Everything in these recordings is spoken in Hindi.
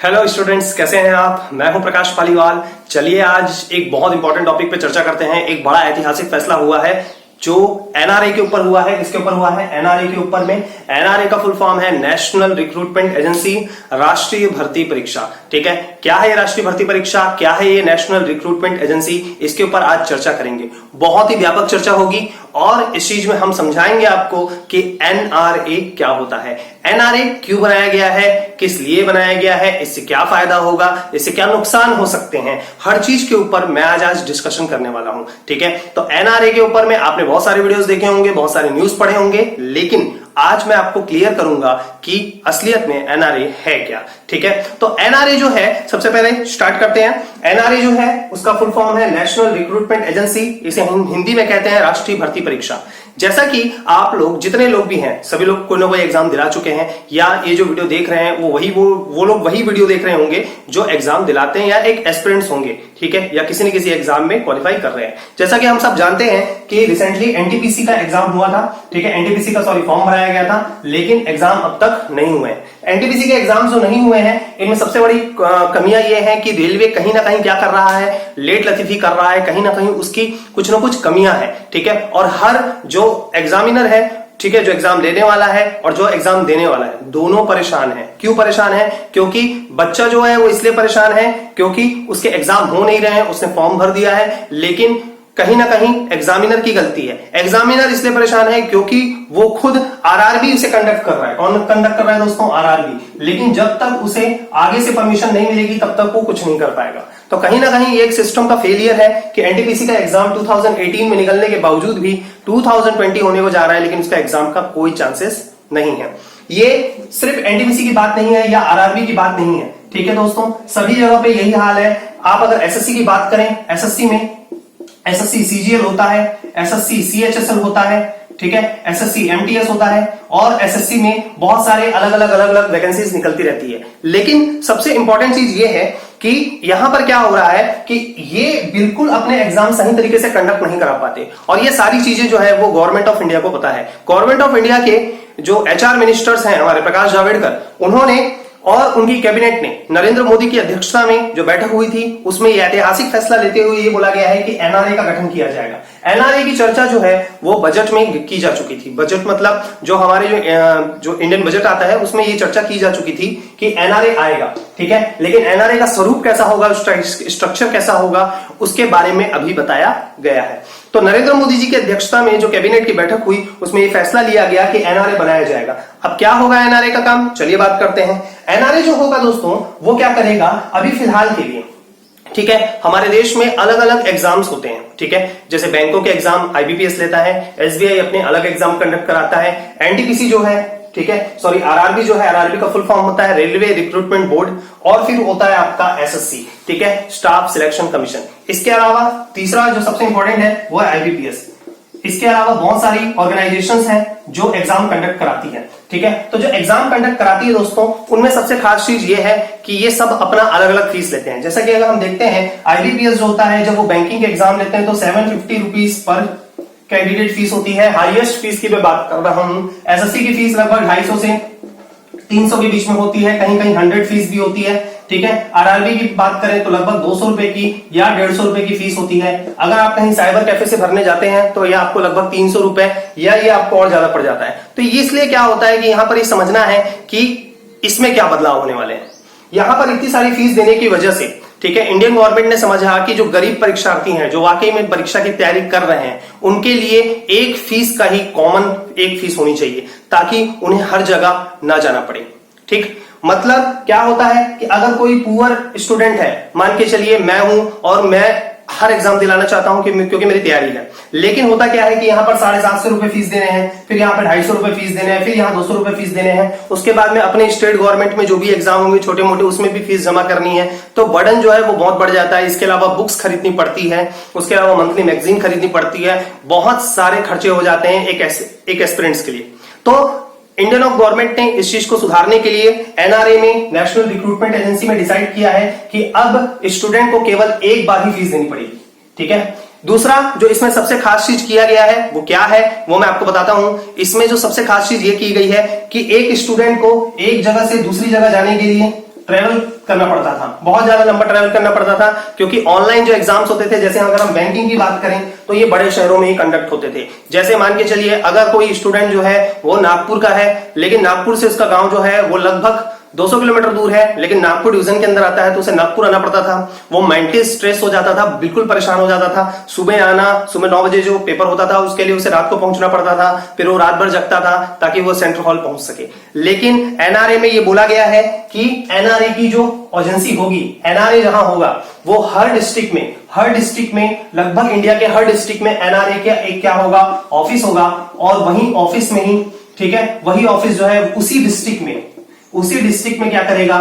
हेलो स्टूडेंट्स, कैसे हैं आप। मैं हूं प्रकाश पालीवाल। चलिए आज एक बहुत इंपॉर्टेंट टॉपिक पे चर्चा करते हैं। एक बड़ा ऐतिहासिक फैसला हुआ है जो एनआरए के ऊपर हुआ है। किसके ऊपर हुआ है? एनआरए के ऊपर में। एनआरए का फुल फॉर्म है नेशनल रिक्रूटमेंट एजेंसी, राष्ट्रीय भर्ती परीक्षा। ठीक है, क्या है ये राष्ट्रीय भर्ती परीक्षा, क्या है ये नेशनल रिक्रूटमेंट एजेंसी, इसके ऊपर आज चर्चा करेंगे। बहुत ही व्यापक चर्चा होगी और इस चीज में हम समझाएंगे आपको कि एनआरए क्या होता है, एनआरए क्यों बनाया गया है, किस लिए बनाया गया है, इससे क्या फायदा होगा, इससे क्या नुकसान हो सकते हैं, हर चीज के ऊपर मैं आज डिस्कशन करने वाला हूं। ठीक है, तो एनआरए के ऊपर में आपने बहुत सारे वीडियोस देखे होंगे, बहुत सारे न्यूज पढ़े होंगे, लेकिन आज मैं आपको क्लियर करूंगा कि असलियत में एनआरए है क्या। ठीक है, तो एनआरए जो है, सबसे पहले स्टार्ट करते हैं। एनआरए जो है उसका फुल फॉर्म है नेशनल रिक्रूटमेंट एजेंसी, इसे हिंदी में कहते हैं राष्ट्रीय भर्ती परीक्षा। जैसा कि आप लोग जितने लोग भी हैं सभी लोग कोई ना कोई एग्जाम दिला चुके हैं, या ये जो वीडियो देख रहे हैं वो लोग वही वीडियो देख रहे होंगे जो एग्जाम दिलाते हैं या एक एस्पिरेंट्स होंगे। ठीक है, या किसी न किसी एग्जाम में क्वालिफाई कर रहे हैं। जैसा कि हम सब जानते हैं कि रिसेंटली एनटीपीसी का एग्जाम हुआ था। ठीक है, एनटीपीसी का फॉर्म भराया गया था, लेकिन एग्जाम अब तक नहीं हुए हैं। एनटीपीसी के एग्जाम जो नहीं हुए हैं, इनमें सबसे बड़ी कमियां ये है कि रेलवे कहीं ना कहीं क्या कर रहा है, लेट लतीफी कर रहा है, कहीं ना कहीं उसकी कुछ ना कुछ कमियां हैं। ठीक है, और हर जो एग्जामिनर है, ठीक है, जो एग्जाम लेने वाला है और जो एग्जाम देने वाला है, दोनों परेशान है। क्यों परेशान है? क्योंकि बच्चा जो है वो इसलिए परेशान है क्योंकि उसके एग्जाम हो नहीं रहे हैं, उसने फॉर्म भर दिया है, लेकिन कहीं ना कहीं एग्जामिनर की गलती है। एग्जामिनर इसलिए परेशान है क्योंकि वो खुद आरआरबी उसे कंडक्ट कर रहा है। कौन कंडक्ट कर रहा है दोस्तों? आरआरबी। लेकिन जब तक उसे आगे से परमिशन नहीं मिलेगी तब तक वो कुछ नहीं कर पाएगा। तो कहीं ना कहीं एक सिस्टम का फेलियर है कि एनटीपीसी का एग्जाम 2018 में निकलने के बावजूद भी 2020 होने को जा रहा है, लेकिन उसका एग्जाम का कोई चांसेस नहीं है। ये सिर्फ एनटीपीसी की बात नहीं है या आरआरबी की बात नहीं है। ठीक है दोस्तों, सभी जगह पे यही हाल है। आप अगर एसएससी की बात करें, एसएससी में एसएससी सीजीएल होता है, एसएससी सीएचएसएल होता है, ठीक है, एसएससी एमटीएस होता है, और एसएससी में बहुत सारे अलग अलग वैकेंसीज निकलती रहती है। लेकिन सबसे इंपॉर्टेंट चीज ये है कि यहां पर क्या हो रहा है कि ये बिल्कुल अपने एग्जाम सही तरीके से कंडक्ट नहीं करा पाते, और ये सारी चीजें जो है वो गवर्नमेंट ऑफ इंडिया को पता है। गवर्नमेंट ऑफ इंडिया के जो एचआर मिनिस्टर्स हैं हमारे प्रकाश जावड़ेकर, उन्होंने और उनकी कैबिनेट ने नरेंद्र मोदी की अध्यक्षता में जो बैठक हुई थी उसमें यह ऐतिहासिक फैसला लेते हुए ये बोला गया है कि एनआरए का गठन किया जाएगा। एनआरए की चर्चा जो है वो बजट में की जा चुकी थी। बजट मतलब जो हमारे जो इंडियन बजट आता है उसमें ये चर्चा की जा चुकी थी कि एनआरए आएगा। ठीक है, लेकिन एनआरए का स्वरूप कैसा होगा, स्ट्रक्चर कैसा होगा, उसके बारे में अभी बताया गया है। तो नरेंद्र मोदी जी की अध्यक्षता में जो कैबिनेट की बैठक हुई उसमें यह फैसला लिया गया कि एनआरए बनाया जाएगा। अब क्या होगा एनआरए का काम, चलिए बात करते हैं। एनआरए जो होगा दोस्तों वो क्या करेगा अभी फिलहाल के लिए, ठीक है, हमारे देश में अलग अलग एग्जाम्स होते हैं। ठीक है, जैसे बैंकों के एग्जाम आईबीपीएस लेता है, एसबीआई अपने अलग एग्जाम कंडक्ट कराता है, एनटीपीसी जो है, ठीक है, सॉरी आरआरबी जो है, आरआरबी का फुल फॉर्म होता है रेलवे रिक्रूटमेंट बोर्ड, और फिर होता है आपका एसएससी, ठीक है, स्टाफ सिलेक्शन कमीशन। इसके अलावा तीसरा जो सबसे इंपॉर्टेंट है वो है आईबीपीएस। इसके अलावा बहुत सारी ऑर्गेनाइजेशंस हैं जो एग्जाम कंडक्ट कराती है। ठीक है, तो जो एग्जाम कंडक्ट कराती है दोस्तों, उनमें सबसे खास चीज ये है कि ये सब अपना अलग अलग फीस लेते हैं। जैसा कि अगर हम देखते हैं आईबीपीएस जो होता है, जब वो बैंकिंग के एग्जाम लेते हैं तो 750 रुपीज पर कैंडिडेट फीस होती है। हाईएस्ट फीस की मैं बात कर रहा हूं। एसएससी की फीस लगभग 250 से 300 के बीच में होती है, कहीं कहीं 100 फीस भी होती है। ठीक है, आरआरबी की बात करें तो लगभग 200 रुपए की या 150 रुपए की फीस होती है। अगर आप कहीं साइबर कैफे से भरने जाते हैं तो यह आपको लगभग 300 रुपए या ये आपको और ज्यादा पड़ जाता है। तो ये इसलिए क्या होता है कि यहां पर ये समझना है कि इसमें क्या बदलाव होने वाले हैं। यहां पर इतनी सारी फीस देने की वजह से, ठीक है, इंडियन गवर्नमेंट ने समझा कि जो गरीब परीक्षार्थी हैं, जो वाकई में परीक्षा की तैयारी कर रहे हैं, उनके लिए एक फीस का ही कॉमन एक फीस होनी चाहिए ताकि उन्हें हर जगह ना जाना पड़े। ठीक, मतलब क्या होता है कि अगर कोई पुअर स्टूडेंट है, मान के चलिए मैं हूं और मैं हर एग्जाम दिलाना चाहता हूं क्योंकि मेरी तैयारी है, लेकिन होता क्या है कि यहाँ पर 750 रुपए फीस देने हैं, फिर यहाँ पर 250 रुपए फीस देने हैं, फिर यहाँ 200 रुपए फीस देने हैं, उसके बाद में अपने स्टेट गवर्नमेंट में जो भी एग्जाम होंगे छोटे मोटे उसमें भी फीस जमा करनी है। तो बर्डन जो है वो बहुत बढ़ जाता है। इसके अलावा बुक्स खरीदनी पड़ती है, उसके अलावा मंथली मैगजीन खरीदनी पड़ती है, बहुत सारे खर्चे हो जाते हैं एक एस्पिरेंट्स के लिए। तो इंडियन गवर्नमेंट ने इस चीज को सुधारने के लिए एनआरए में, नेशनल रिक्रूटमेंट एजेंसी में डिसाइड किया है कि अब स्टूडेंट को केवल एक बार ही फीस देनी पड़ेगी। ठीक है, दूसरा जो इसमें सबसे खास चीज किया गया है वो क्या है वो मैं आपको बताता हूं। इसमें जो सबसे खास चीज ये की गई है कि एक स्टूडेंट को एक जगह से दूसरी जगह जाने के लिए ट्रेवल करना पड़ता था, बहुत ज्यादा लंबा ट्रेवल करना पड़ता था, क्योंकि ऑनलाइन जो एग्जाम्स होते थे, जैसे अगर हम बैंकिंग की बात करें तो ये बड़े शहरों में ही कंडक्ट होते थे। जैसे मान के चलिए अगर कोई स्टूडेंट जो है वो नागपुर का है, लेकिन नागपुर से उसका गांव जो है वो लगभग 200 किलोमीटर दूर है, लेकिन नागपुर डिवीजन के अंदर आता है, तो उसे नागपुर आना पड़ता था। वो मेंटली स्ट्रेस हो जाता था, बिल्कुल परेशान हो जाता था। सुबह आना, सुबह 9 बजे जो पेपर होता था उसके लिए उसे रात को पहुंचना पड़ता था, फिर वो रात भर जगता था ताकि वो सेंट्रल हॉल पहुंच सके। लेकिन एनआरए में ये बोला गया है कि एनआरए की जो एजेंसी होगी, एनआरए जहां होगा वो हर डिस्ट्रिक्ट में लगभग इंडिया के हर डिस्ट्रिक्ट में एनआरए का एक क्या होगा, ऑफिस होगा, और वही ऑफिस में ही, ठीक है, वही ऑफिस जो है उसी डिस्ट्रिक्ट में क्या करेगा,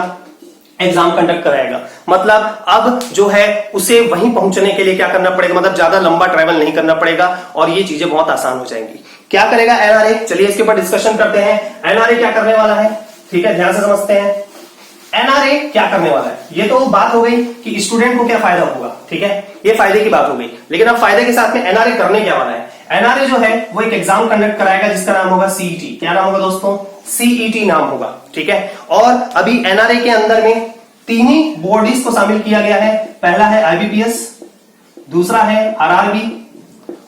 एग्जाम कंडक्ट कराएगा। मतलब अब जो है उसे वहीं पहुंचने के लिए क्या करना पड़ेगा, मतलब ज्यादा लंबा ट्रैवल नहीं करना पड़ेगा और ये चीजें बहुत आसान हो जाएंगी। क्या करेगा एनआरए, चलिए इसके ऊपर डिस्कशन करते हैं। एनआरए क्या करने वाला है, ठीक है, ध्यान से समझते हैं। एनआरए क्या करने वाला है, ये तो बात हो गई कि स्टूडेंट को क्या फायदा होगा, ठीक है, ये फायदे की बात हो गई। लेकिन अब फायदे के साथ में एनआरए करने क्या वाला है। एनआरए जो है वो एक एग्जाम कंडक्ट कराएगा जिसका नाम होगा सीईटी। क्या नाम होगा दोस्तों, सीईटी नाम होगा, ठीक है। और अभी एनआरए के अंदर में 3 ही बॉडीज को शामिल किया गया है। पहला है आईबीपीएस, दूसरा है आरआरबी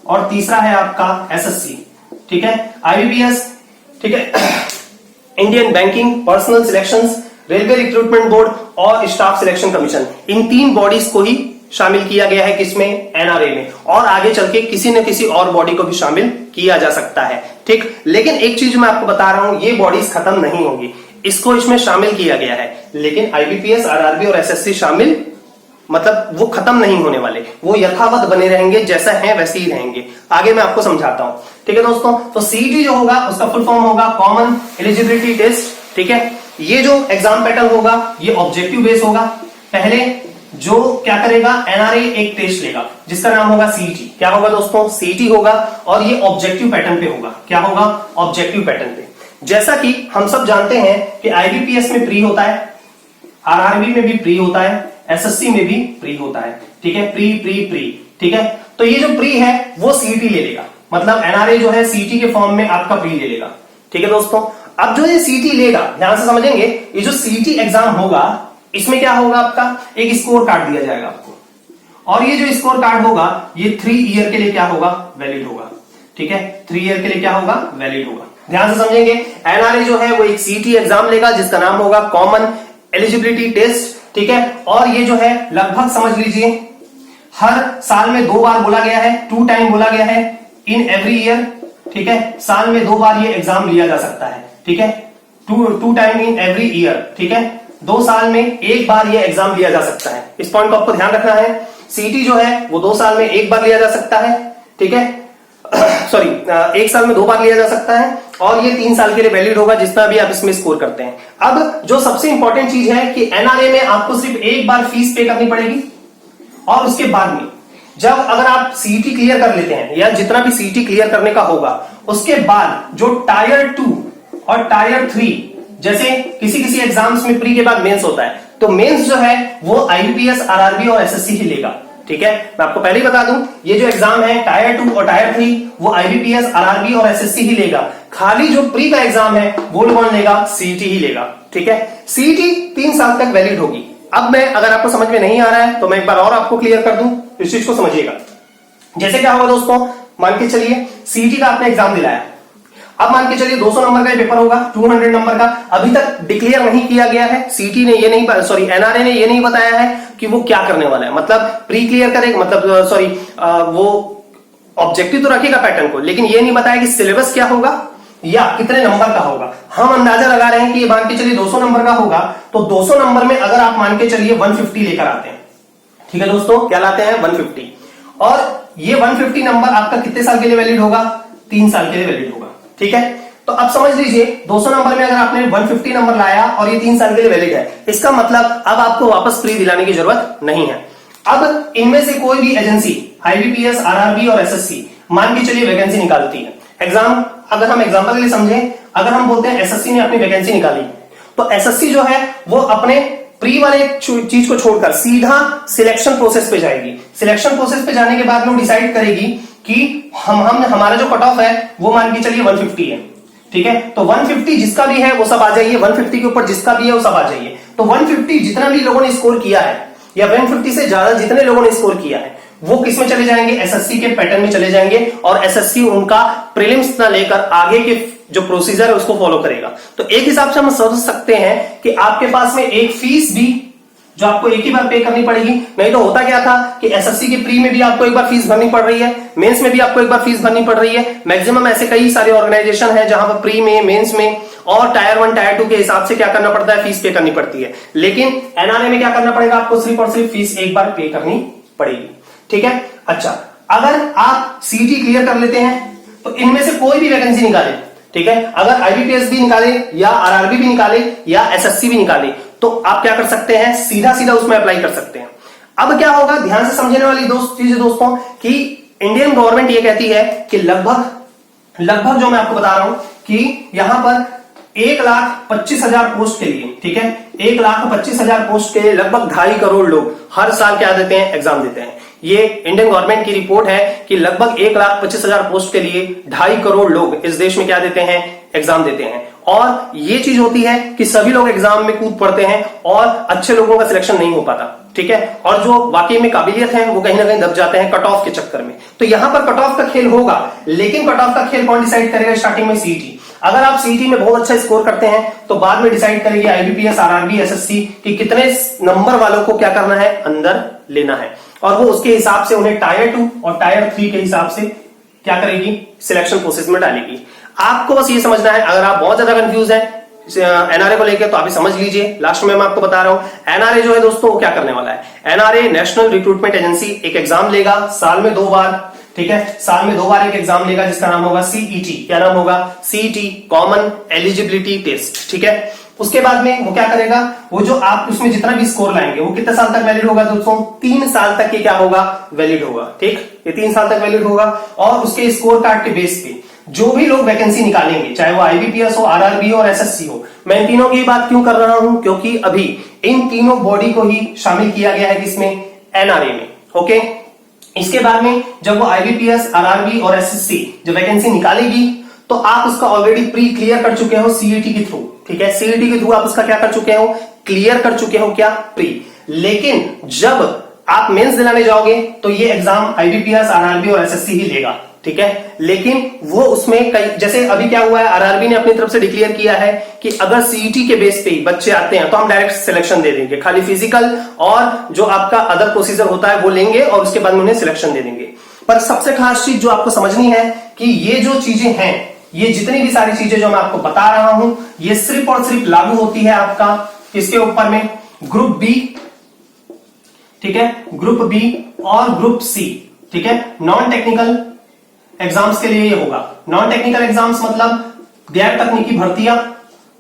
और तीसरा है आपका एसएससी, ठीक है। आईबीपीएस, ठीक है, Indian banking personal selections, railway recruitment board और स्टाफ सिलेक्शन कमीशन, इन 3 बॉडीज को ही शामिल किया गया है किसमें, एनआरए में। और आगे चल के किसी न किसी और बॉडी को भी शामिल किया जा सकता है, ठीक। लेकिन एक चीज मैं आपको बता रहा हूं, ये बॉडीज खत्म नहीं होगी, इसको इसमें शामिल किया गया है। लेकिन आईबीपीएस, आरआरबी और एसएससी शामिल, मतलब वो खत्म नहीं होने वाले, वो यथावत बने रहेंगे, जैसा है वैसे ही रहेंगे। आगे मैं आपको समझाता हूं, ठीक है दोस्तों। तो सीईटी जो होगा उसका फुल फॉर्म होगा कॉमन एलिजिबिलिटी टेस्ट, ठीक है। ये जो एग्जाम पैटर्न होगा ये ऑब्जेक्टिव बेस होगा। पहले जो क्या करेगा, एनआरए एक टेस्ट लेगा जिसका नाम होगा सीईटी। क्या होगा दोस्तों, सीईटी होगा, और ये ऑब्जेक्टिव पैटर्न पे होगा। क्या होगा, ऑब्जेक्टिव पैटर्न पे। जैसा कि हम सब जानते हैं कि आईबीपीएस में प्री होता है, आरआरबी में भी प्री होता है, एसएससी में भी प्री होता है, ठीक है, प्री, ठीक है। तो ये जो प्री है वो सीईटी ले लेगा, मतलब एनआरए जो है सीईटी के फॉर्म में आपका प्री ले लेगा, ठीक है दोस्तों। अब जो ये सीईटी लेगा, ध्यान से समझेंगे, ये जो सीईटी एग्जाम होगा इसमें क्या होगा, आपका एक स्कोर कार्ड दिया जाएगा आपको, और ये जो स्कोर कार्ड होगा ये 3 ईयर के लिए क्या होगा, वैलिड होगा, ठीक है। 3 ईयर के लिए क्या होगा, वैलिड होगा। ध्यान से समझेंगे, एनआरए जो है वो एक सीईटी एग्जाम लेगा जिसका नाम होगा कॉमन एलिजिबिलिटी टेस्ट, ठीक है। और ये जो है लगभग समझ लीजिए हर साल में 2 बार बोला गया है, 2 टाइम बोला गया है, इन एवरी ईयर, ठीक है। साल में 2 बार ये एग्जाम लिया जा सकता है, ठीक है, 2 टाइम इन एवरी ईयर, ठीक है। 2 साल में 1 बार ये एग्जाम लिया जा सकता है। इस पॉइंट को आपको ध्यान रखना है। सीईटी जो है वो 2 साल में 1 बार लिया जा सकता है, ठीक है, सॉरी 1 साल में 2 बार लिया जा सकता है, और ये 3 साल के लिए वैलिड होगा जितना भी आप इसमें स्कोर करते हैं। अब जो सबसे इंपॉर्टेंट चीज है कि एनआरए में आपको सिर्फ 1 बार फीस पे करनी पड़ेगी, और उसके बाद में जब अगर आप सीईटी क्लियर कर लेते हैं या जितना भी सीईटी क्लियर करने का होगा, उसके बाद जो टायर 2 और टायर 3, जैसे किसी एग्जाम्स में प्री के बाद मेंस होता है, तो मेंस जो है वो आईबीपीएस, आरआरबी और एसएससी ही लेगा, ठीक है। मैं आपको पहले ही बता दूं, ये जो एग्जाम है टायर 2 और टायर 3 वो आईबीपीएस, आरआरबी और एसएससी ही लेगा। खाली जो प्री का एग्जाम है वो कौन लेगा, सीईटी ही लेगा, ठीक है। सीईटी 3 साल तक वैलिड होगी। अब मैं, अगर आपको समझ में नहीं आ रहा है तो मैं एक बार और आपको क्लियर कर दूं, इस चीज को समझिएगा। जैसे क्या होगा दोस्तों, मान के चलिए सीईटी का आपने एग्जाम दिलाया, अब मान के चलिए 200 नंबर का पेपर होगा, 200 नंबर का, अभी तक डिक्लेयर नहीं किया गया है। सीईटी ने ये नहीं, सॉरी एनआरए ने ये नहीं बताया है कि वो क्या करने वाला है, मतलब प्री क्लियर करेगा, मतलब सॉरी वो ऑब्जेक्टिव तो रखेगा पैटर्न को, लेकिन ये नहीं बताया कि सिलेबस क्या होगा या कितने नंबर का होगा। हम अंदाजा लगा रहे हैं कि ये मान के चलिए 200 नंबर का होगा, तो 200 नंबर में अगर आप मान के चलिए 150 लेकर आते हैं, ठीक है दोस्तों, क्या लाते हैं 150, और ये 150 नंबर आपका कितने साल के लिए वैलिड होगा, 3 साल के लिए वैलिड होगा, ठीक है। तो अब समझ लीजिए 200 नंबर में अगर आपने 150 नंबर लाया और ये 3 साल के लिए वैलिड है, इसका मतलब अब आपको वापस प्री दिलाने की जरूरत नहीं है। अब इनमें से कोई भी एजेंसी, आईबीपीएस, आरआरबी और एसएससी, मान के चलिए वैकेंसी निकालती है। एग्जाम, अगर हम एग्जांपल के लिए समझें, अगर हम बोलते हैं एसएससी ने अपनी वैकेंसी निकाली, तो एसएससी जो है वो अपने प्री वाले चीज को छोड़कर सीधा सिलेक्शन प्रोसेस पे जाएगी। सिलेक्शन प्रोसेस पे जाने के बाद में वो डिसाइड करेगी कि हमारा जो कट ऑफ है वो मान के चलिए 150 है, ठीक है। तो 150 जिसका भी है वो सब आ जाइए, 150 के ऊपर जिसका भी है वो सब आ जाइए। तो 150 जितना भी लोगों ने स्कोर किया है या 150 से ज्यादा जितने लोगों ने स्कोर किया है वो किस में चले जाएंगे, एसएससी के पैटर्न में चले जाएंगे और एसएससी उनका प्रीलिम्स ना लेकर आगे के जो प्रोसीजर है उसको फॉलो करेगा। तो एक हिसाब से हम समझ सकते हैं कि आपके पास में एक फीस भी जो आपको एक ही बार पे करनी पड़ेगी। नहीं तो होता क्या था कि एसएससी के प्री में भी आपको एक बार फीस भरनी पड़ रही है, मेंस में भी आपको एक बार फीस भरनी पड़ रही है। मैक्सिमम ऐसे कई सारे ऑर्गेनाइजेशन है जहां पर प्री में, मेंस में और टायर 1 टायर 2 के हिसाब से क्या करना पड़ता है, फीस पे करनी पड़ती है। लेकिन एनआरए में क्या करना पड़ेगा, आपको सिर्फ और सिर्फ फीस एक बार पे करनी पड़ेगी। ठीक है। अच्छा, अगर आप सीईटी क्लियर कर लेते हैं तो इनमें से कोई भी वैकेंसी निकाले, ठीक है, अगर आईबीपीएस भी निकाले या आरआरबी भी निकाले या एसएससी भी निकाले तो आप क्या कर सकते हैं, सीधा सीधा उसमें अप्लाई कर सकते हैं। अब क्या होगा, ध्यान से समझने वाली चीज है दोस्तों कि इंडियन गवर्नमेंट ये कहती है कि लगभग जो मैं आपको बता रहा हूं कि यहां पर 1,25,000 पोस्ट के लिए, ठीक है, 1,25,000 पोस्ट के लिए लगभग 2.5 करोड़ लोग हर साल क्या देते हैं, एग्जाम देते हैं। ये इंडियन गवर्नमेंट की रिपोर्ट है कि लगभग 1,25,000 पोस्ट के लिए 2.5 करोड़ लोग इस देश में क्या देते हैं, एग्जाम देते हैं। और ये चीज होती है कि सभी लोग एग्जाम में कूद पड़ते हैं और अच्छे लोगों का सिलेक्शन नहीं हो पाता, ठीक है, और जो वाकई में काबिलियत है वो कहीं ना कहीं दब जाते हैं कट ऑफ के चक्कर में। तो यहां पर कट ऑफ का खेल होगा, लेकिन कट ऑफ का खेल कौन डिसाइड करेगा, स्टार्टिंग में सीईटी। अगर आप सीईटी में बहुत अच्छा स्कोर करते हैं तो बाद में डिसाइड करेगी आईबीपीएस, आरआरबी, एसएससी कि कितने नंबर वालों को क्या करना है, अंदर लेना है, और वो उसके हिसाब से उन्हें टायर 2 और टायर 3 के हिसाब से क्या करेगी, सिलेक्शन प्रोसेस में डालेगी। आपको बस ये समझना है, अगर आप बहुत ज्यादा कंफ्यूज हैं एनआरए को लेकर तो आप समझ लीजिए, लास्ट में मैं आपको बता रहा हूं एनआरए जो है दोस्तों क्या करने वाला है। एनआरए नेशनल रिक्रूटमेंट एजेंसी एक एग्जाम लेगा साल में 2 बार, ठीक है, साल में 2 बार एक एग्जाम लेगा जिसका नाम होगा सीईटी। क्या नाम होगा, सीईटी, कॉमन एलिजिबिलिटी टेस्ट, ठीक है। उसके बाद में वो क्या करेगा, वो जो आप उसमें जितना भी स्कोर लाएंगे वो कितने साल तक वैलिड होगा दोस्तों, 3 साल तक ये क्या होगा, वैलिड होगा, ठीक, ये 3 साल तक वैलिड होगा। और उसके स्कोर कार्ड के बेस पे जो भी लोग वैकेंसी निकालेंगे, चाहे वो आईबीपीएस हो, आरआरबी हो और एसएससी हो, मैं इन तीनों की बात क्यों कर रहा हूं, क्योंकि अभी इन तीनों बॉडी को ही शामिल किया गया है किसमें, एनआरए में। ओके, इसके बाद में जब वो आईबीपीएस, आरआरबी और एसएससी जब वैकेंसी निकालेगी तो आप उसका ऑलरेडी प्री क्लियर कर चुके हो सीईटी के थ्रू, ठीक है, सीईटी के थ्रू आप उसका क्या कर चुके हो, क्लियर कर चुके हो, क्या, प्री। लेकिन जब आप मेंस दिलाने जाओगे तो ये एग्जाम आईबीपीएस, आरआरबी और एसएससी ही लेगा, ठीक है। लेकिन वो उसमें कई, जैसे अभी क्या हुआ है, आरआरबी ने अपनी तरफ से डिक्लेयर किया है कि अगर सीईटी के बेस पे बच्चे आते हैं तो हम डायरेक्ट सिलेक्शन दे देंगे, खाली फिजिकल और जो आपका अदर प्रोसीजर होता है वो लेंगे और उसके बाद में उन्हें सिलेक्शन दे देंगे। पर सबसे खास चीज जो आपको समझनी है कि ये जो चीजें हैं, ये जितनी भी सारी चीजें जो मैं आपको बता रहा हूं, ये सिर्फ और सिर्फ लागू होती है आपका किसके ऊपर में, ग्रुप बी, ठीक है, ग्रुप बी और ग्रुप सी, ठीक है। नॉन टेक्निकल एग्जाम्स के लिए ये होगा। नॉन टेक्निकल एग्जाम्स मतलब गैर तकनीकी भर्तियां,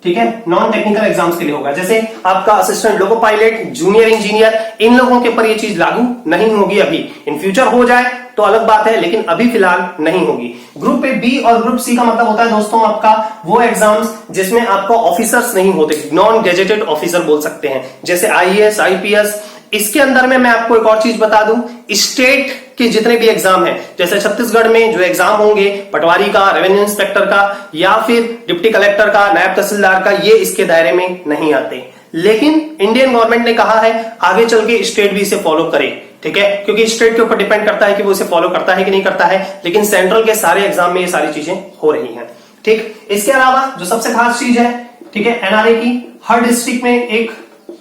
ठीक है, नॉन टेक्निकल एग्जाम्स के लिए होगा। जैसे आपका assistant loco pilot, junior engineer, इन लोगों के ऊपर ये चीज लागू नहीं होगी अभी। इन फ्यूचर हो जाए तो अलग बात है, लेकिन अभी फिलहाल नहीं होगी। ग्रुप ए बी और ग्रुप सी का मतलब होता है दोस्तों आपका वो एग्जाम्स जिसमें आपको ऑफिसर्स नहीं होते, नॉन गेजेटेड ऑफिसर बोल सकते हैं, जैसे आईएएस, आईपीएस। इसके अंदर में मैं आपको एक और चीज बता दूं, स्टेट के जितने भी एग्जाम हैं, जैसे छत्तीसगढ़ में जो एग्जाम होंगे पटवारी का, रेवेन्यू इंस्पेक्टर का या फिर डिप्टी कलेक्टर का, नायब तहसीलदार का, ये इसके दायरे में नहीं आते। लेकिन इंडियन गवर्नमेंट ने कहा है आगे चल के स्टेट भी इसे फॉलो करे, ठीक है, क्योंकि स्टेट के ऊपर डिपेंड करता है कि वो इसे फॉलो करता है कि नहीं करता है। लेकिन सेंट्रल के सारे एग्जाम में ये सारी चीजें हो रही हैं, ठीक। इसके अलावा जो सबसे खास चीज है, ठीक है, एनआरए की हर डिस्ट्रिक्ट में एक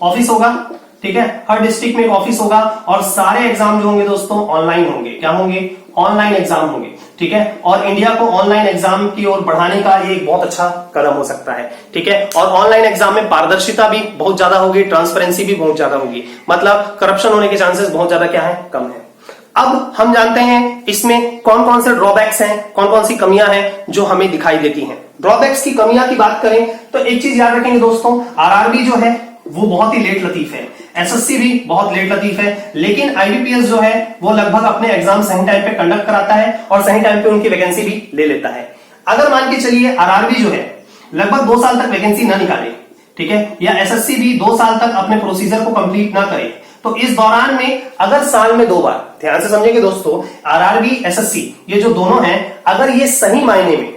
ऑफिस होगा, ठीक है, हर डिस्ट्रिक्ट में एक ऑफिस होगा और सारे एग्जाम जो होंगे दोस्तों ऑनलाइन होंगे। क्या होंगे, ऑनलाइन एग्जाम होंगे, ठीक है। और इंडिया को ऑनलाइन एग्जाम की ओर बढ़ाने का ये एक बहुत अच्छा कदम हो सकता है, ठीक है। और ऑनलाइन एग्जाम में पारदर्शिता भी बहुत ज्यादा होगी, ट्रांसपेरेंसी भी बहुत ज्यादा होगी, मतलब करप्शन होने के चांसेस बहुत ज्यादा क्या है, कम है। अब हम जानते हैं इसमें कौन कौन से ड्रॉबैक्स हैं, कौन कौन सी कमियां हैं जो हमें दिखाई देती हैं। ड्रॉबैक्स की, कमियां की बात करें तो एक चीज याद रखेंगे दोस्तों, आरआरबी जो है वो बहुत ही लेट लतीफ है, एसएससी भी बहुत लेट लतीफ है, लेकिन आईबीपीएस जो है वो लगभग अपने एग्जाम सही टाइम पे कंडक्ट कराता है और सही टाइम पे उनकी वैकेंसी भी ले लेता है। अगर मान के चलिए आरआरबी जो है लगभग 2 साल तक वैकेंसी ना निकाले, ठीक है, या एसएससी भी 2 साल तक अपने प्रोसीजर को कंप्लीट ना करे, तो इस दौरान में अगर साल में 2 बार, ध्यान से समझेंगे दोस्तों, आरआरबी, एसएससी ये जो दोनों हैं, अगर ये सही मायने में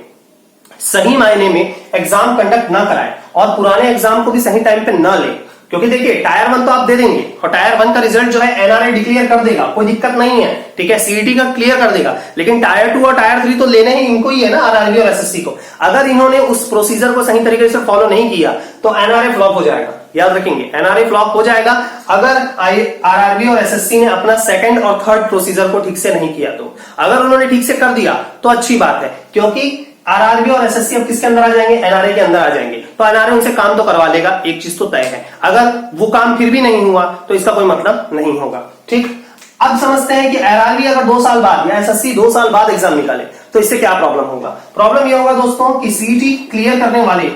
सही मायने में एग्जाम कंडक्ट ना कराए और पुराने एग्जाम को भी सही टाइम पे ना ले। क्योंकि देखिए टायर 1 तो आप दे देंगे और टायर 1 का रिजल्ट जो है एनआरए डिक्लेयर कर देगा, कोई दिक्कत नहीं है, ठीक है, सीईटी का क्लियर कर देगा। लेकिन टायर 2 और टायर 3 तो लेने ही इनको ही है ना, आरआरबी और एसएससी को। अगर इन्होंने उस प्रोसीजर को सही तरीके से फॉलो नहीं किया तो एनआरए फ्लॉप हो जाएगा। याद रखेंगे, एनआरए फ्लॉप हो जाएगा अगर आरआरबी और एसएससी ने अपना सेकंड और थर्ड प्रोसीजर को ठीक से नहीं किया। तो अगर उन्होंने ठीक से कर दिया तो अच्छी बात है, क्योंकि आरआरबी और एसएससी अब किसके अंदर आ जाएंगे, एनआरए के अंदर आ जाएंगे। तो एनआरए उनसे काम तो करवा लेगा, एक चीज तो तय है। अगर वो काम फिर भी नहीं हुआ तो इसका कोई मतलब नहीं होगा। ठीक, अब समझते हैं कि आरआरबी अगर 2 साल बाद या एसएससी 2 साल बाद एग्जाम निकाले तो इससे क्या प्रॉब्लम होगा। प्रॉब्लम यह होगा दोस्तों कि सीईटी क्लियर करने वाले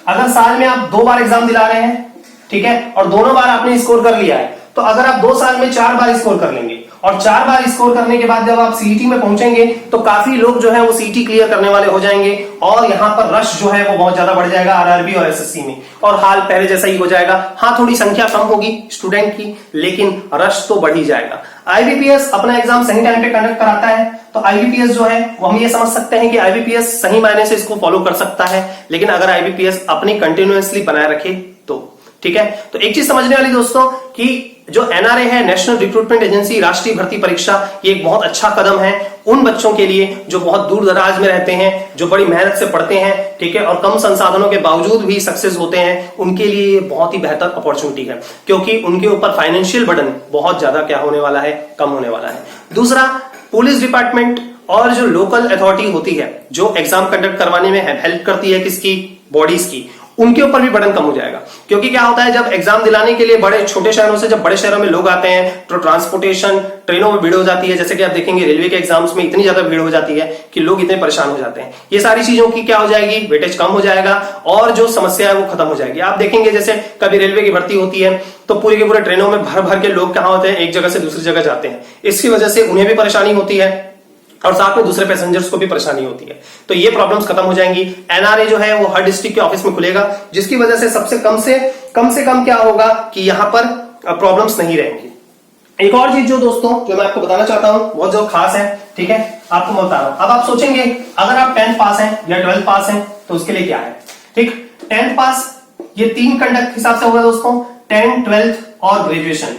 अगर साल में आप 2 बार एग्जाम दिला रहे हैं, ठीक है, और दोनों बार आपने स्कोर कर लिया है, तो अगर आप 2 साल में 4 बार स्कोर कर लेंगे और 4 बार स्कोर करने के बाद जब आप सीईटी में पहुंचेंगे तो काफी लोग जो है वो सीईटी क्लियर करने वाले हो जाएंगे और यहां पर रश जो है वो बहुत ज्यादा बढ़ जाएगा आरआरबी और एसएससी में, और हाल पहले जैसा ही हो जाएगा। हाँ, थोड़ी संख्या कम होगी स्टूडेंट की, लेकिन रश तो बढ़ ही जाएगा। आईबीपीएस अपना एग्जाम सही टाइम पे कंडक्ट कराता है, तो आईबीपीएस जो है वो हम ये समझ सकते हैं कि आईबीपीएस सही मायने से इसको फॉलो कर सकता है, लेकिन अगर आईबीपीएस अपनी कंटिन्यूअसली बनाए रखे तो। ठीक है, तो एक चीज समझने वाली दोस्तों कि जो एनआरए है, नेशनल रिक्रूटमेंट एजेंसी, राष्ट्रीय भर्ती परीक्षा, ये एक बहुत अच्छा कदम है उन बच्चों के लिए जो बहुत दूर दराज में रहते हैं, जो बड़ी मेहनत से पढ़ते हैं, ठीक है, और कम संसाधनों के बावजूद भी सक्सेस होते हैं। उनके लिए ये बहुत ही बेहतर अपॉर्चुनिटी है, क्योंकि उनके ऊपर फाइनेंशियल बर्डन बहुत ज्यादा क्या होने वाला है, कम होने वाला है। दूसरा, पुलिस डिपार्टमेंट और जो लोकल अथॉरिटी होती है जो एग्जाम कंडक्ट करवाने में हेल्प करती है किसकी, बॉडीज की, उनके ऊपर भी बर्डन कम हो जाएगा। क्योंकि क्या होता है, जब एग्जाम दिलाने के लिए बड़े छोटे शहरों से जब बड़े शहरों में लोग आते हैं तो ट्रांसपोर्टेशन, ट्रेनों में भीड़ हो जाती है। जैसे कि आप देखेंगे रेलवे के एग्जाम्स में इतनी ज्यादा भीड़ हो जाती है कि लोग इतने परेशान हो जाते हैं। ये सारी चीजों की क्या हो जाएगी, वेटेज कम हो जाएगा और जो समस्या है वो खत्म हो जाएगी। आप देखेंगे जैसे कभी रेलवे की भर्ती होती है तो पूरे के पूरे ट्रेनों में भर भर के लोग कहां होते हैं, एक जगह से दूसरी जगह जाते हैं। इसकी वजह से उन्हें भी परेशानी होती है और साथ में दूसरे पैसेंजर्स को भी परेशानी होती है। तो ये प्रॉब्लम्स खत्म हो जाएंगी। एनआरए जो है वो हर डिस्ट्रिक्ट के ऑफिस में खुलेगा, जिसकी वजह से सबसे कम से कम क्या होगा कि यहां पर प्रॉब्लम्स नहीं रहेंगी। एक और चीज जो दोस्तों जो मैं आपको बताना चाहता हूं, बहुत जो खास है, ठीक है, आपको मैं बता रहा हूं। अब आप सोचेंगे अगर आप 10th पास हैं या 12th पास हैं तो उसके लिए क्या है। ठीक, 10th पास ये 3 कंडक्ट हिसाब से होगा दोस्तों, 10th, 12th और ग्रेजुएशन।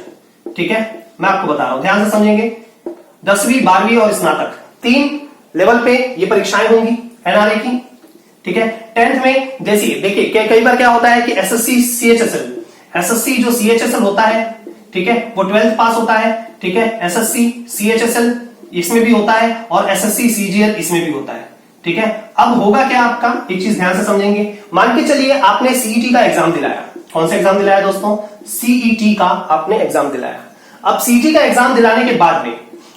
ठीक है, मैं आपको बता रहा हूं, ध्यान से समझेंगे। 10वीं, 12वीं और स्नातक 3 लेवल पे ये परीक्षाएं होंगी एनआरए की। ठीक है, 10th में देखिए कई बार क्या होता है कि एसएससी सीएचएसएल, एसएससी जो सीएचएसएल होता है, ठीक है, वो 12th पास होता है। ठीक है, एसएससी सीएचएसएल इसमें भी होता है और एसएससी सीजीएल इसमें भी होता है। ठीक है, अब होगा क्या आपका, एक चीज ध्यान से समझेंगे। मान के चलिए आपने सीईटी का एग्जाम दिलाया। कौन सा एग्जाम दिलाया दोस्तों, सीईटी का आपने एग्जाम दिलाया। अब सीईटी का एग्जाम दिलाने के बाद में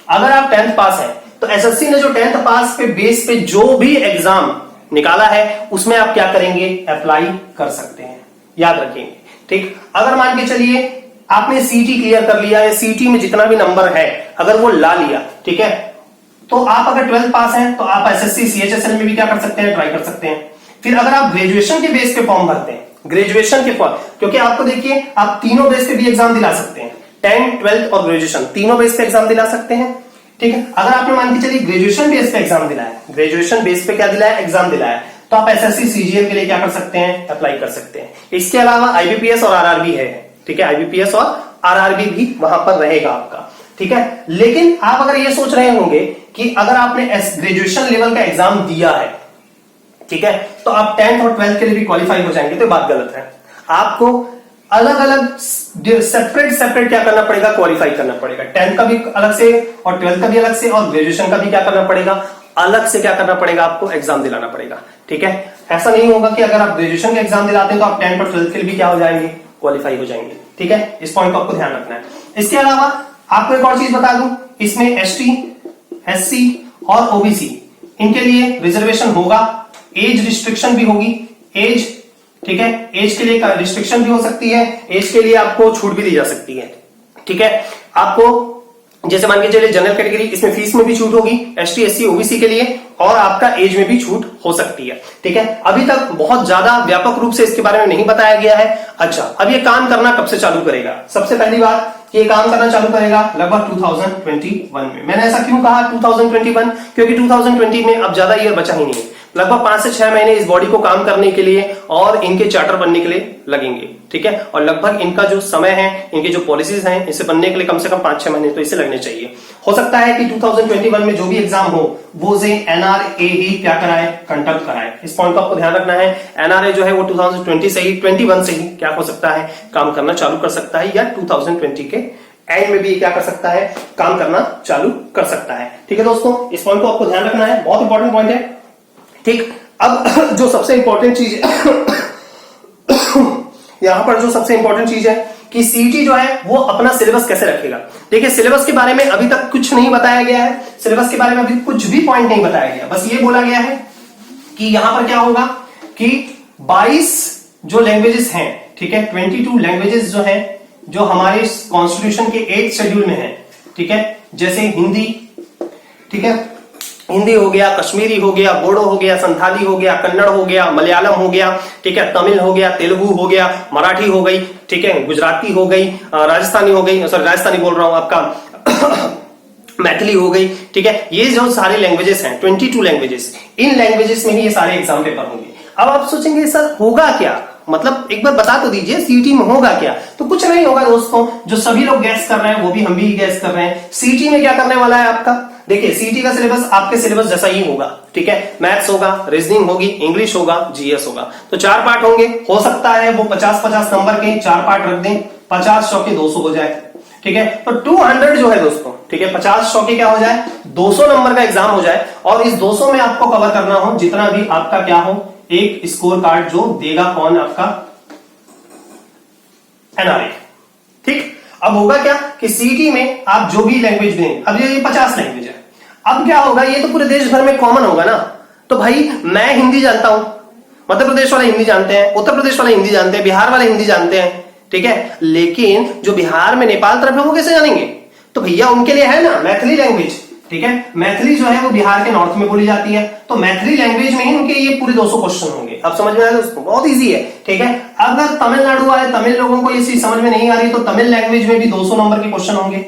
अगर आप 10th पास हैं तो एसएससी ने जो 10th पास पे बेस पे जो भी एग्जाम निकाला है उसमें आप क्या करेंगे, अप्लाई कर सकते हैं। याद रखेंगे। ठीक, अगर मान के चलिए आपने सीईटी क्लियर कर लिया है, सीईटी में जितना भी नंबर है अगर वो ला लिया, ठीक है, तो आप अगर 12th पास हैं तो आप एसएससी सीएचएसएल में भी क्या कर सकते हैं, ट्राई कर सकते हैं। फिर अगर आप ग्रेजुएशन के बेस पे फॉर्म भरते हैं, ग्रेजुएशन के फॉर्म, क्योंकि आपको देखिए आप तीनों बेस पे भी एग्जाम दिला सकते हैं, 10th, 12th और ग्रेजुएशन तीनों बेस पे एग्जाम दिला सकते हैं। ठीक है, अगर आपने मान के चलिए ग्रेजुएशन बेस पे एग्जाम दिलाया, ग्रेजुएशन बेस पे क्या दिलाया, एग्जाम दिलाया, तो आप एसएससी सीजीएल के लिए क्या कर सकते हैं, अप्लाई कर सकते हैं। इसके अलावा आईबीपीएस और आरआरबी है। ठीक है, आईबीपीएस और आरआरबी भी वहां पर रहेगा आपका। ठीक है, लेकिन आप अगर ये सोच रहे होंगे कि अगर आपने ग्रेजुएशन लेवल का एग्जाम दिया है, ठीक है, तो आप 10th और 12th के लिए भी क्वालिफाई हो जाएंगे, तो बात गलत है। आपको अलग अलग सेपरेट क्या करना पड़ेगा, क्वालिफाई करना पड़ेगा। 10th का भी अलग से और 12th का भी अलग से और ग्रेजुएशन का भी क्या करना पड़ेगा, अलग से क्या करना पड़ेगा, आपको एग्जाम दिलाना पड़ेगा। ठीक है, ऐसा नहीं होगा कि अगर आप ग्रेजुएशन का एग्जाम दिलाते हैं तो आप 10th और 12th के लिए भी क्या हो जाएंगे, क्वालिफाई हो जाएंगे। ठीक है, इस पॉइंट को आपको ध्यान रखना है। इसके अलावा आपको एक और चीज बता दूं, इसमें एसटी, एससी और ओबीसी इनके लिए रिजर्वेशन होगा, एज रिस्ट्रिक्शन भी होगी। एज, ठीक है, एज के लिए रिस्ट्रिक्शन भी हो सकती है, एज के लिए आपको छूट भी दी जा सकती है। ठीक है, आपको जैसे मान के चलिए जनरल कैटेगरी, इसमें फीस में भी छूट होगी, एसटी, एससी, ओबीसी के लिए, और आपका एज में भी छूट हो सकती है। ठीक है, अभी तक बहुत ज्यादा व्यापक रूप से इसके बारे में नहीं बताया गया है। अच्छा, अब ये काम करना कब से चालू करेगा, सबसे पहली बात ये काम करना चालू करेगा लगभग 2021 में। मैंने ऐसा क्यों कहा 2021, क्योंकि 2020 में अब ज्यादा ईयर बचा ही नहीं है। लगभग 5 से 6 महीने इस बॉडी को काम करने के लिए और इनके चार्टर बनने के लिए लगेंगे, ठीक है। और लगभग इनका जो समय है, इनकी जो पॉलिसीज हैं, इसे बनने के लिए कम से कम 5-6 महीने तो इसे लगने चाहिए। हो सकता है कि 2021 में जो भी एग्जाम हो वो से NRA ही क्या कराए, कंडक्ट कराए। इस पॉइंट को आपको ध्यान रखना है। NRA जो है वो 2020 से ही 21 से ही क्या हो सकता है, काम करना चालू कर सकता है, या 2020 के एंड में भी क्या कर सकता है, काम करना चालू कर सकता है। ठीक है दोस्तों, इस पॉइंट को आपको ध्यान रखना है, बहुत इंपॉर्टेंट पॉइंट है। ठीक, अब जो सबसे इंपॉर्टेंट चीज यहां पर जो सबसे इंपॉर्टेंट चीज है कि सीईटी जो है वो अपना सिलेबस कैसे रखेगा। देखिए, सिलेबस के बारे में अभी तक कुछ नहीं बताया गया है, सिलेबस के बारे में अभी कुछ भी पॉइंट नहीं बताया गया। बस ये बोला गया है कि यहां पर क्या होगा कि 22 जो लैंग्वेजेस हैं, ठीक है, 22 लैंग्वेजेस जो हैं, जो हमारे कॉन्स्टिट्यूशन के 8th शेड्यूल में है, ठीक है, जैसे हिंदी, ठीक है, हिंदी हो गया, कश्मीरी हो गया, बोडो हो गया, संथाली हो गया, कन्नड़ हो गया, मलयालम हो गया, ठीक है, तमिल हो गया, तेलुगु हो गया, मराठी हो गई, ठीक है, गुजराती हो गई, राजस्थानी हो गई, सॉरी राजस्थानी बोल रहा हूं आपका मैथिली हो गई, ठीक है। ये जो सारे लैंग्वेजेस हैं 22 लैंग्वेजेस, इन लैंग्वेजेस में ही ये सारे एग्जाम पेपर होंगे। अब आप सोचेंगे सर होगा क्या, मतलब एक बार बता तो दीजिए सीईटी में होगा क्या। तो कुछ नहीं होगा दोस्तों, जो सभी लोग गैस कर रहे हैं वो भी हम भी गैस कर रहे हैं। सीईटी में क्या करने वाला है आपका, देखिए सीईटी का सिलेबस आपके सिलेबस जैसा ही होगा, ठीक है। मैथ्स होगा, रीजनिंग होगी, इंग्लिश होगा, जीएस होगा। तो 4 पार्ट होंगे। हो सकता है वो 50-50 नंबर के 4 पार्ट रख दें, 50 चौके 200 हो जाए, ठीक है। तो 200 जो है दोस्तों, ठीक है, 50 चौके क्या हो जाए, 200 नंबर का एग्जाम हो जाए। और इस 200 में आपको कवर करना हो जितना भी आपका क्या हो, एक स्कोर कार्ड जो देगा कौन, आपका NRA। ठीक, अब होगा क्या कि सीईटी में आप जो भी लैंग्वेज दें, अब ये 50 लैंग्वेज है, अब क्या होगा, ये तो पूरे देश भर में कॉमन होगा ना। तो भाई मैं हिंदी जानता हूं, मध्य प्रदेश वाले हिंदी जानते हैं, उत्तर प्रदेश वाले हिंदी जानते हैं, बिहार वाले हिंदी जानते हैं, ठीक है, लेकिन जो बिहार में नेपाल तरफ है वो कैसे जानेंगे। तो भैया उनके लिए है ना मैथिली लैंग्वेज, ठीक है। मैथिली जो है वो बिहार के नॉर्थ में बोली जाती है, तो मैथिली लैंग्वेज में ही उनके ये पूरे 200 क्वेश्चन होंगे। अब समझ में आया दोस्तों, बहुत इजी है, ठीक है। अगर तमिलनाडु वाले तमिल लोगों को ये चीज समझ में नहीं आ रही तो तमिल लैंग्वेज में भी 200 नंबर के क्वेश्चन होंगे।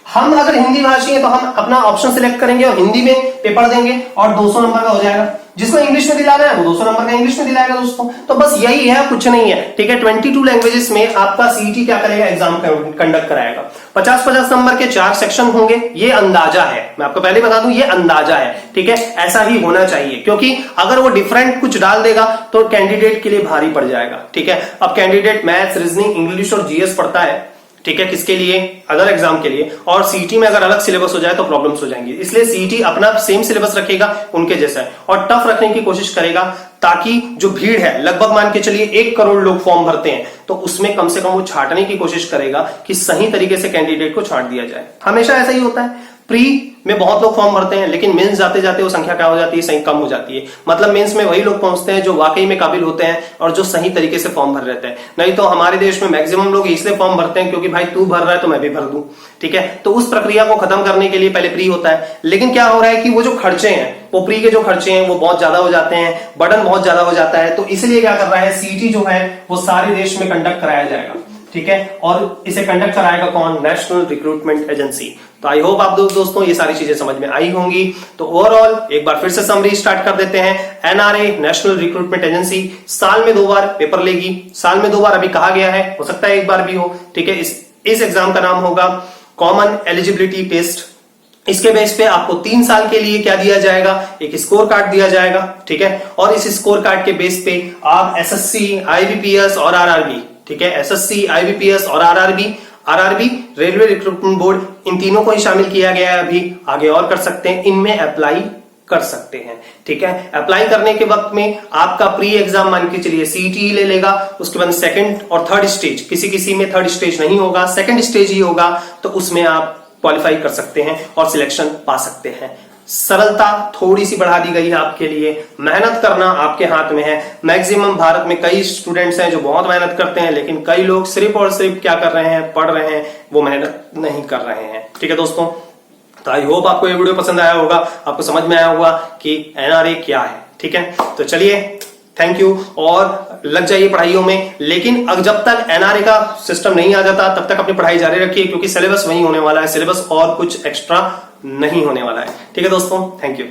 हम अगर हिंदी भाषी है तो हम अपना ऑप्शन सिलेक्ट करेंगे और हिंदी में पेपर देंगे और 200 नंबर का हो जाएगा। जिसको इंग्लिश में दिलाना है वो 200 नंबर का इंग्लिश में दिलाएगा दोस्तों। तो बस यही है, कुछ नहीं है, ठीक है। 22 लैंग्वेजेस में आपका सीईटी क्या करेगा, एग्जाम कंडक्ट कराएगा। 50-50 नंबर के 4 सेक्शन होंगे, ये अंदाजा है, मैं आपको पहले बता दूं ये अंदाजा है, ठीक है। ऐसा ही होना चाहिए, क्योंकि अगर वो डिफरेंट कुछ डाल देगा तो कैंडिडेट के लिए भारी पड़ जाएगा, ठीक है। अब कैंडिडेट मैथ्स, रीजनिंग, इंग्लिश और जीएस पढ़ता है, ठीक है, किसके लिए, अदर एग्जाम के लिए, और सीईटी में अगर अलग सिलेबस हो जाए तो प्रॉब्लम्स हो जाएंगी। इसलिए सीईटी अपना सेम सिलेबस रखेगा उनके जैसा है और टफ रखने की कोशिश करेगा, ताकि जो भीड़ है, लगभग मान के चलिए 1 करोड़ लोग फॉर्म भरते हैं, तो उसमें कम से कम वो छांटने की कोशिश करेगा कि सही तरीके से कैंडिडेट को छांट दिया जाए। हमेशा ऐसा ही होता है, प्री में बहुत लोग फॉर्म भरते हैं, लेकिन मेंस जाते जाते वो संख्या क्या हो जाती है, सही कम हो जाती है। मतलब मेंस में वही लोग पहुंचते हैं जो वाकई में काबिल होते हैं और जो सही तरीके से फॉर्म भर रहते हैं। नहीं तो हमारे देश में मैक्सिमम लोग इसलिए फॉर्म भरते हैं क्योंकि भाई तू भर रहा है तो मैं भी भर दूं, ठीक है। तो उस प्रक्रिया को खत्म करने के लिए पहले प्री होता है, लेकिन क्या हो रहा है कि वो जो खर्चे हैं, वो प्री के जो खर्चे हैं वो बहुत ज्यादा हो जाते हैं, बर्डन बहुत ज्यादा हो जाता है। तो इसलिए क्या कर रहा है, सीईटी जो है वो सारे देश में कंडक्ट कराया जाएगा, ठीक है। और इसे कंडक्ट कराएगा कौन, नेशनल रिक्रूटमेंट एजेंसी। तो आई होप आप दोस्तों ये सारी चीजें समझ में आई होंगी। तो ओवरऑल एक बार फिर से समरी स्टार्ट कर देते हैं। एनआरए, नेशनल रिक्रूटमेंट एजेंसी, साल में 2 बार पेपर लेगी, साल में 2 बार अभी कहा गया है, हो सकता है 1 बार भी हो, ठीक है। इस एग्जाम का नाम होगा कॉमन एलिजिबिलिटी टेस्ट। इसके बेस पे आपको 3 साल के लिए क्या दिया जाएगा, एक स्कोर कार्ड दिया जाएगा, ठीक है। और इस स्कोर कार्ड के बेस पे आप एसएससी, आईबीपीएस और आरआरबी, ठीक है, एसएससी, आईबीपीएस और आरआरबी, रेलवे रिक्रूटमेंट बोर्ड, इन तीनों को ही शामिल किया गया है। अभी आगे और कर सकते हैं, इनमें अप्लाई कर सकते हैं, ठीक है। अप्लाई करने के वक्त में आपका प्री एग्जाम मान के चलिए सीईटी ले लेगा, उसके बाद 2nd और 3rd स्टेज, किसी में 3rd स्टेज नहीं होगा, 2nd स्टेज ही होगा, तो उसमें आप क्वालिफाई कर सकते हैं और सिलेक्शन पा सकते हैं। सरलता थोड़ी सी बढ़ा दी गई है आपके लिए, मेहनत करना आपके हाथ में है। मैक्सिमम भारत में कई स्टूडेंट्स हैं जो बहुत मेहनत करते हैं, लेकिन कई लोग सिर्फ और सिर्फ क्या कर रहे हैं, पढ़ रहे हैं, वो मेहनत नहीं कर रहे हैं, ठीक है दोस्तों। तो आई होप आपको ये वीडियो पसंद आया होगा, आपको समझ में आया होगा कि एनआरए क्या है, ठीक है। तो चलिए, थैंक यू, और लग जाइए पढ़ाइयों में। लेकिन अब जब तक एनआरए का सिस्टम नहीं आ जाता तब तक अपनी पढ़ाई जारी रखिए, क्योंकि सिलेबस वही होने वाला है, सिलेबस और कुछ एक्स्ट्रा नहीं होने वाला है, ठीक है दोस्तों। Thank you.